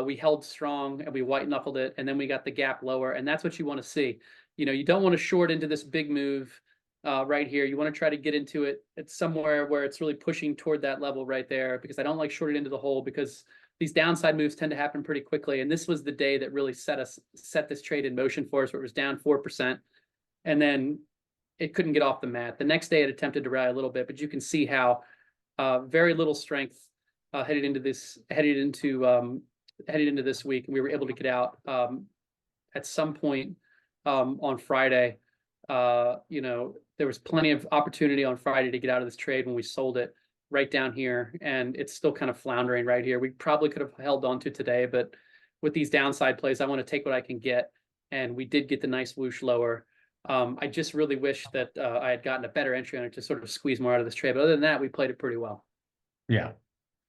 Speaker 2: We held strong and we white knuckled it, and then we got the gap lower, and that's what you want to see. You don't want to short into this big move right here. You want to try to get into it at somewhere where it's really pushing toward that level right there, because I don't like shorting into the hole, because these downside moves tend to happen pretty quickly. And this was the day that really set this trade in motion for us, where it was down 4%, and then it couldn't get off the mat. The next day it attempted to rally a little bit, but you can see how very little strength headed into this week, and we were able to get out at some point on Friday. There was plenty of opportunity on Friday to get out of this trade when we sold it right down here, and it's still kind of floundering right here. We probably could have held on to today, but with these downside plays, I want to take what I can get, and we did get the nice whoosh lower. I just really wish that I had gotten a better entry on it to sort of squeeze more out of this trade, but other than that, we played it pretty well.
Speaker 1: Yeah.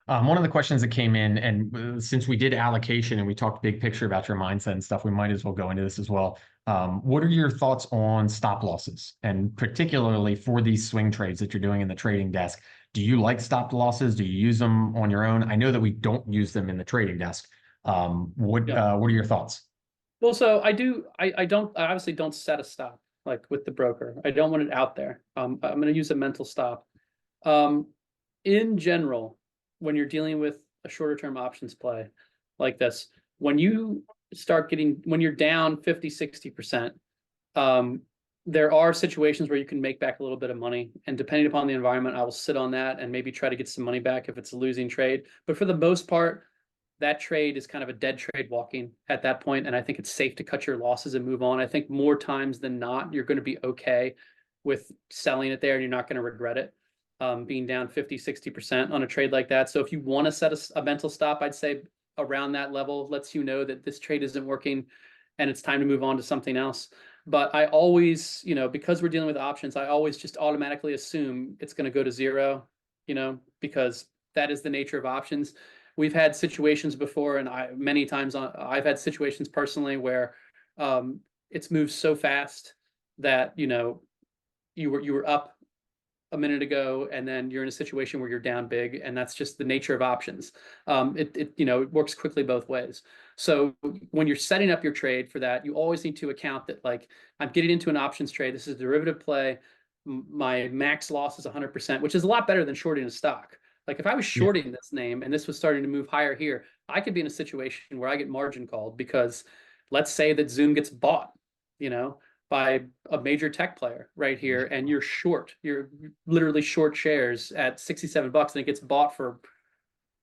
Speaker 1: One of the questions that came in, and since we did allocation and we talked big picture about your mindset and stuff, we might as well go into this as well. What are your thoughts on stop losses, and particularly for these swing trades that you're doing in the trading desk? Do you like stop losses? Do you use them on your own? I know that we don't use them in the trading desk. What are your thoughts?
Speaker 2: Well, so I do. I don't. I obviously don't set a stop like with the broker. I don't want it out there. I'm going to use a mental stop. Um, in general, when you're dealing with a shorter term options play like this, when you're down 50, 60%, there are situations where you can make back a little bit of money. And depending upon the environment, I will sit on that and maybe try to get some money back if it's a losing trade. But for the most part, that trade is kind of a dead trade walking at that point, and I think it's safe to cut your losses and move on. I think more times than not, you're going to be okay with selling it there, and you're not going to regret it being down 50, 60% on a trade like that. So if you want to set a mental stop, I'd say around that level lets you know that this trade isn't working and it's time to move on to something else. But I always, because we're dealing with options, I always just automatically assume it's going to go to zero, because that is the nature of options. We've had situations before, and many times I've had situations personally where it's moved so fast that you were up a minute ago, and then you're in a situation where you're down big, and that's just the nature of options. It works quickly both ways. So when you're setting up your trade for that, you always need to account that, like, I'm getting into an options trade. This is a derivative play. My max loss is 100%, which is a lot better than shorting a stock. Like if I was shorting this name and this was starting to move higher here, I could be in a situation where I get margin called because let's say that Zoom gets bought, by a major tech player right here, and you're literally short shares at $67 and it gets bought for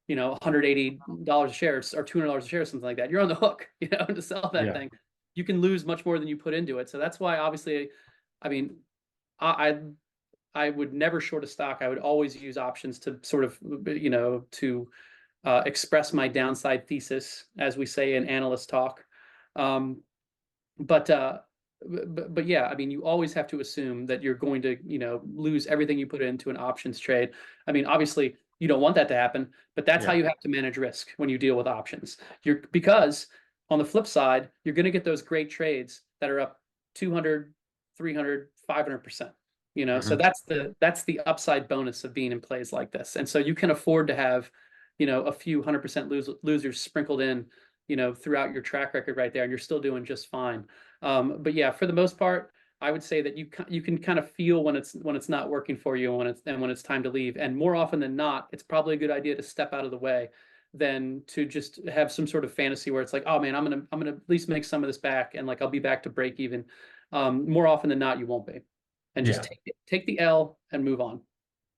Speaker 2: $180 a share or $200 a share, or something like that, you're on the hook, to sell that
Speaker 1: Yeah.
Speaker 2: thing. You can lose much more than you put into it. So that's why, obviously, I mean, I I would never short a stock. I would always use options to sort of, to express my downside thesis, as we say in analyst talk. Um, but uh, but yeah, I mean, you always have to assume that you're going to, lose everything you put into an options trade. I mean, obviously, you don't want that to happen, but that's how
Speaker 1: Yeah.
Speaker 2: you have to manage risk when you deal with options. Because on the flip side, you're going to get those great trades that are up 200, 300, 500%. So
Speaker 1: Hmm.
Speaker 2: that's the upside bonus of being in plays like this. And so you can afford to have, a few 100% losers sprinkled in, throughout your track record right there, and you're still doing just fine. But yeah, for the most part, I would say that you can kind of feel when it's not working for you, and when it's time to leave. And more often than not, it's probably a good idea to step out of the way than to just have some sort of fantasy where it's like, oh man, I'm gonna at least make some of this back, and like I'll be back to break even. More often than not, you won't be, and just
Speaker 1: Yeah.
Speaker 2: take the L and move on.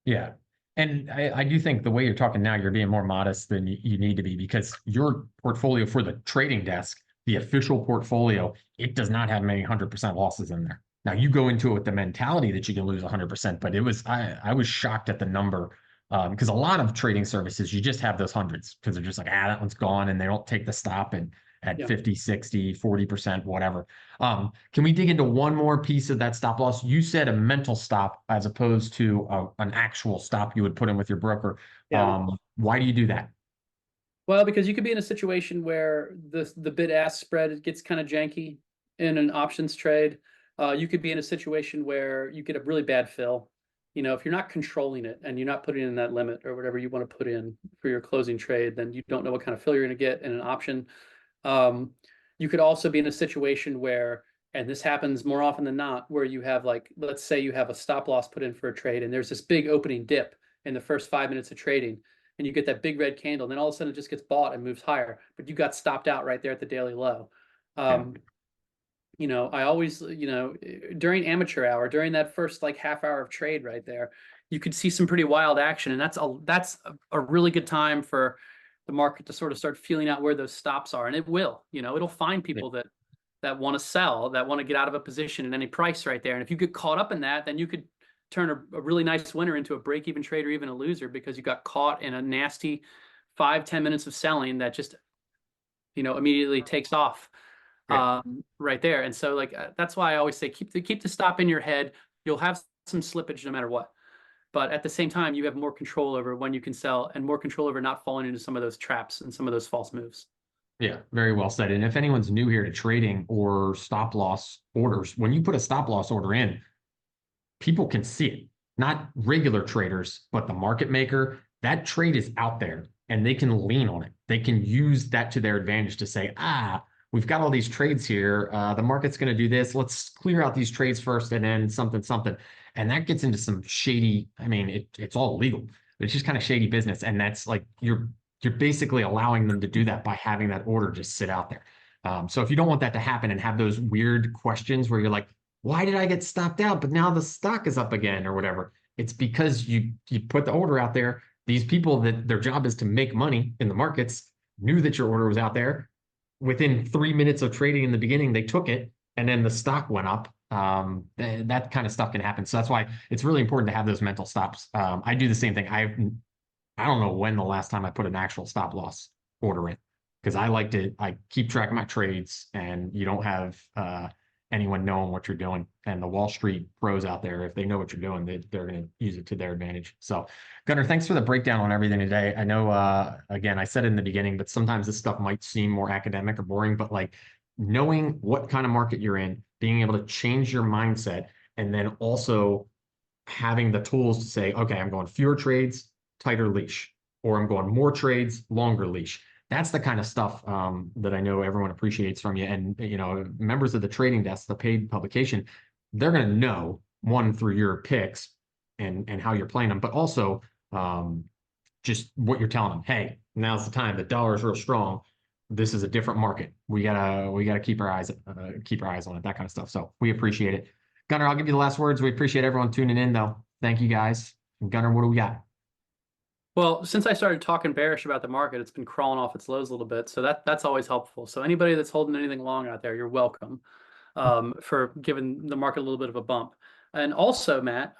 Speaker 1: Yeah. And I do think the way you're talking now, you're being more modest than you need to be, because your portfolio for the trading desk, the official portfolio, it does not have many 100% losses in there. Now you go into it with the mentality that you can lose 100%, but I was shocked at the number, because a lot of trading services, you just have those hundreds because they're just like, that one's gone, and they don't take the stop and at
Speaker 2: Yeah.
Speaker 1: 50, 60, 40%, whatever. Can we dig into one more piece of that stop loss? You said a mental stop as opposed to an actual stop you would put in with your broker.
Speaker 2: Yeah.
Speaker 1: Why do you do that?
Speaker 2: Well, because you could be in a situation where the bid ask spread gets kind of janky in an options trade. You could be in a situation where you get a really bad fill. If you're not controlling it and you're not putting in that limit or whatever you want to put in for your closing trade, then you don't know what kind of fill you're going to get in an option. Um, you could also be in a situation where, and this happens more often than not, where you have, like, let's say you have a stop loss put in for a trade, and there's this big opening dip in the first 5 minutes of trading, and you get that big red candle, and then all of a sudden it just gets bought and moves higher, but you got stopped out right there at the daily low.
Speaker 1: Yeah.
Speaker 2: Um, I always, during amateur hour, during that first like half hour of trade right there, you could see some pretty wild action, and that's a really good time for the market to sort of start feeling out where those stops are, and it will, it'll find
Speaker 1: Yeah.
Speaker 2: people that want to sell, that want to get out of a position at any price right there, and if you get caught up in that, then you could turn a really nice winner into a break-even trade or even a loser because you got caught in a nasty 5-10 minutes of selling that just immediately takes off
Speaker 1: Yeah.
Speaker 2: right there. And so like that's why I always say keep the stop in your head. You'll have some slippage no matter what, but at the same time you have more control over when you can sell and more control over not falling into some of those traps and some of those false moves.
Speaker 1: Yeah, very well said. And if anyone's new here to trading or stop loss orders, when you put a stop loss order in, people can see it, not regular traders, but the market maker. That trade is out there and they can lean on it. They can use that to their advantage to say, we've got all these trades here. The market's going to do this. Let's clear out these trades first and then something, something. And that gets into some shady, I mean, it's all legal, but it's just kind of shady business. And that's like, you're basically allowing them to do that by having that order just sit out there. So if you don't want that to happen and have those weird questions where you're like, why did I get stopped out? But now the stock is up again or whatever. It's because you put the order out there. These people that their job is to make money in the markets knew that your order was out there. Within 3 minutes of trading in the beginning, they took it, and then the stock went up. That kind of stuff can happen. So that's why it's really important to have those mental stops. I do the same thing. I don't know when the last time I put an actual stop loss order in, because I keep track of my trades, and you don't have anyone knowing what you're doing. And the Wall Street pros out there, if they know what you're doing, they're going to use it to their advantage. So, Gunnar, thanks for the breakdown on everything today. I know, again, I said it in the beginning, but sometimes this stuff might seem more academic or boring, but like knowing what kind of market you're in, being able to change your mindset, and then also having the tools to say, okay, I'm going fewer trades, tighter leash, or I'm going more trades, longer leash. That's the kind of stuff that I know everyone appreciates from you. And, members of the trading desk, the paid publication, they're going to know, one, through your picks and how you're playing them, but also just what you're telling them. Hey, now's the time. The dollar is real strong. This is a different market. We gotta keep our eyes on it. That kind of stuff. So we appreciate it. Gunnar, I'll give you the last words. We appreciate everyone tuning in, though. Thank you, guys. And Gunnar, what do we got?
Speaker 2: Well, since I started talking bearish about the market, it's been crawling off its lows a little bit. So that's always helpful. So anybody that's holding anything long out there, you're welcome for giving the market a little bit of a bump. And also, Matt,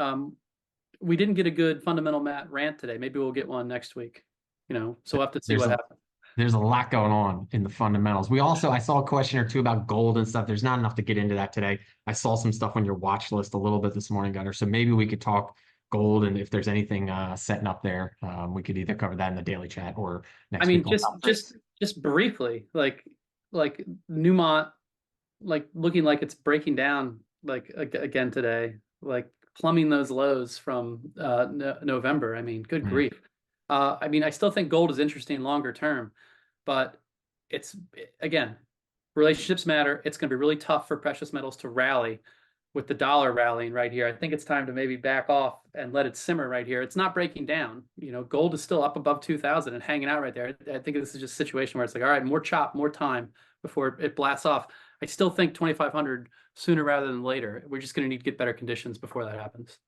Speaker 2: we didn't get a good fundamental Matt rant today. Maybe we'll get one next week. So we'll have to see
Speaker 1: There's
Speaker 2: what
Speaker 1: a
Speaker 2: happens.
Speaker 1: there's a lot going on in the fundamentals. I saw a question or two about gold and stuff. There's not enough to get into that today. I saw some stuff on your watch list a little bit this morning, Gunner. So maybe we could talk gold, and if there's anything setting up there, we could either cover that in the daily chat or
Speaker 2: I
Speaker 1: next week
Speaker 2: mean,
Speaker 1: on
Speaker 2: just
Speaker 1: top
Speaker 2: just
Speaker 1: trades.
Speaker 2: just briefly, like Newmont, like looking like it's breaking down like again today, like plumbing those lows from no November. I mean, good
Speaker 1: Mm,
Speaker 2: grief. I mean, I still think gold is interesting longer term, but it's again, relationships matter. It's going to be really tough for precious metals to rally with the dollar rallying right here. I think it's time to maybe back off and let it simmer right here. It's not breaking down. Gold is still up above 2000 and hanging out right there. I think this is just a situation where it's like, all right, more chop, more time before it blasts off. I still think 2500 sooner rather than later. We're just going to need to get better conditions before that happens.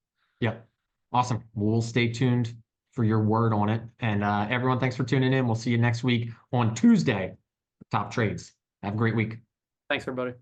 Speaker 1: yep. Awesome. We'll stay tuned for your word on it. And everyone, thanks for tuning in. We'll see you next week on Tuesday. Top trades. Have a great week.
Speaker 2: Thanks, everybody.